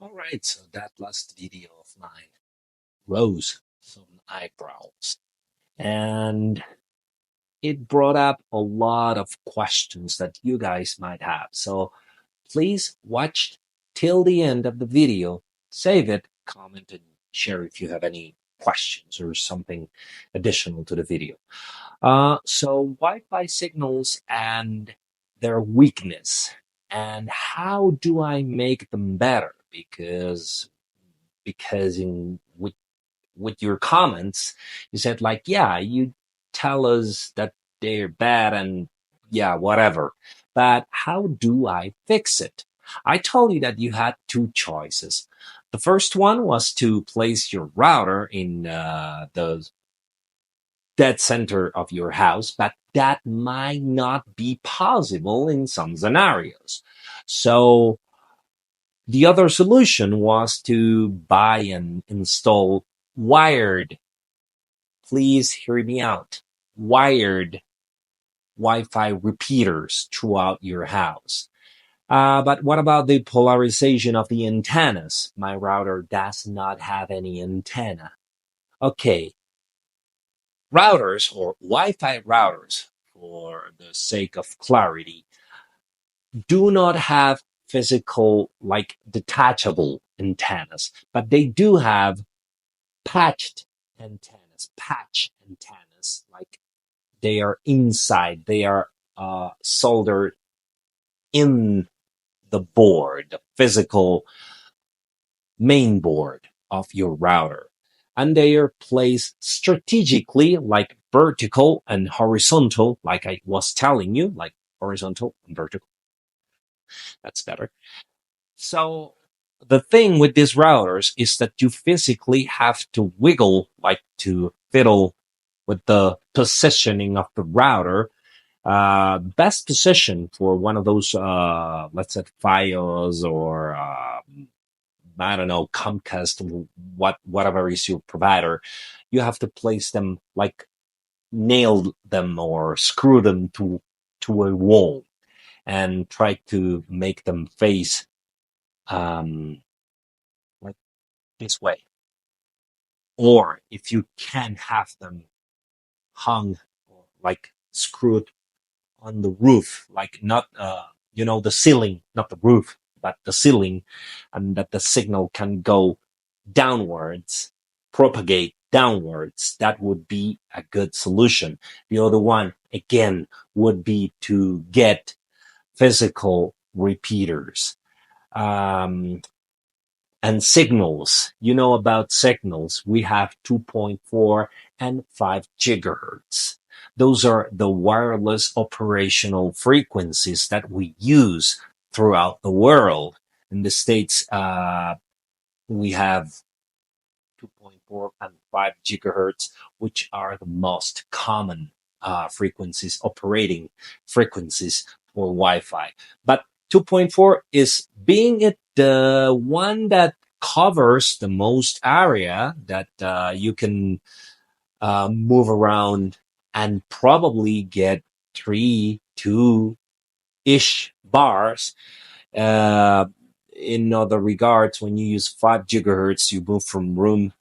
All right, so that last video of mine rose some eyebrows and it brought up a lot of questions that you guys might have. So please watch till the end of the video, save it, comment, and share if you have any questions or something additional to the video. So Wi-Fi signals and their weakness, and how do I make them better? Because in with your comments, you said like, yeah, you tell us that they're bad and yeah, whatever. But how do I fix it? I told you that you had two choices. The first one was to place your router in the dead center of your house, but that might not be possible in some scenarios. So the other solution was to buy and install wired, please hear me out, wired Wi-Fi repeaters throughout your house. But what about the polarization of the antennas? My router does not have any antenna. Okay, routers or Wi-Fi routers, for the sake of clarity, do not have physical, like detachable antennas, but they do have patch antennas, like they are inside, they are soldered in the board, the physical main board of your router. And they are placed strategically, like vertical and horizontal, like I was telling you, like horizontal and vertical. That's better. So the thing with these routers is that you physically have to wiggle, like to fiddle with the positioning of the router. Best position for one of those, let's say, Fios or I don't know, Comcast, whatever is your provider. You have to place them, like nail them or screw them to a wall and try to make them face um, like this way. Or if you can have them hung or like screwed on the roof, like not the ceiling, not the roof, but the ceiling, and that the signal can go downwards, propagate downwards. That would be a good solution. The other one, again, would be to get physical repeaters. Um, and signals. You know about signals. We have 2.4 and 5 gigahertz. Those are the wireless operational frequencies that we use throughout the world. In the States, we have 2.4 and 5 gigahertz, which are the most common frequencies, operating frequencies for Wi-Fi. But 2.4 is being it the one that covers the most area that you can move around and probably get 2 ish bars. Uh, in other regards, when you use 5 gigahertz, you move from room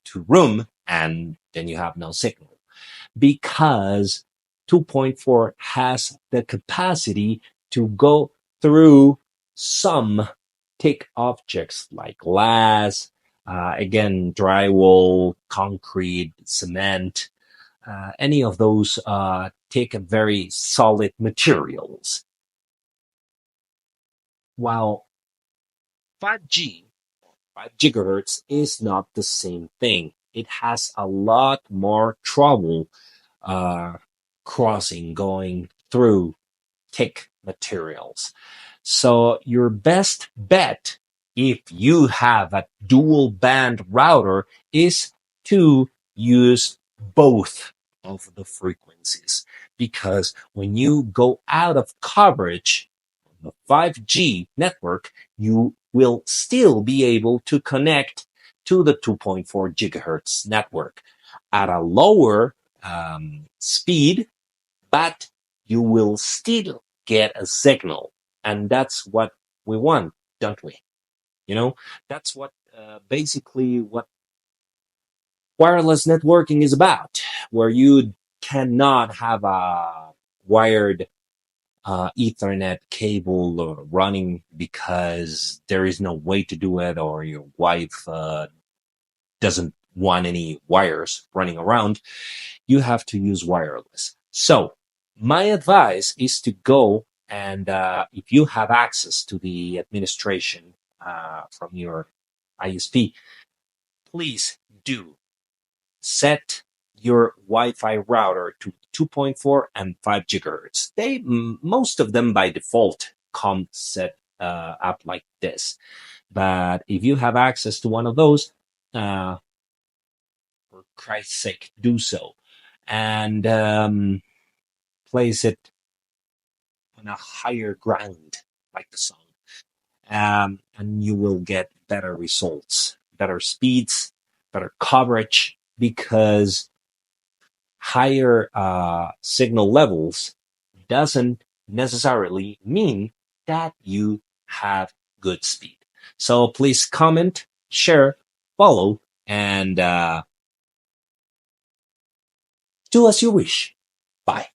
to room and then you have no signal because 2.4 has the capacity to go through some thick objects like glass, again, drywall, concrete, cement, any of those thick, very solid materials. While 5G, 5 gigahertz, is not the same thing. It has a lot more trouble uh, crossing, going through thick materials. So your best bet, if you have a dual band router, is to use both of the frequencies. Because when you go out of coverage, the 5G network, you will still be able to connect to the 2.4 gigahertz network at a lower speed, but you will still get a signal. And that's what we want, don't we? You know, that's what basically what wireless networking is about, where you cannot have a wired Ethernet cable running because there is no way to do it, or your wife doesn't want any wires running around. You have to use wireless. So, my advice is to go and if you have access to the administration from your ISP, please do set your Wi-Fi router to 2.4 and 5 gigahertz. Most of them by default come set up like this. But if you have access to one of those, uh, for Christ's sake, do so and place it on a higher ground, like the song, and you will get better results, better speeds, better coverage, because higher signal levels doesn't necessarily mean that you have good speed. So please comment, share, follow, and do as you wish. Bye.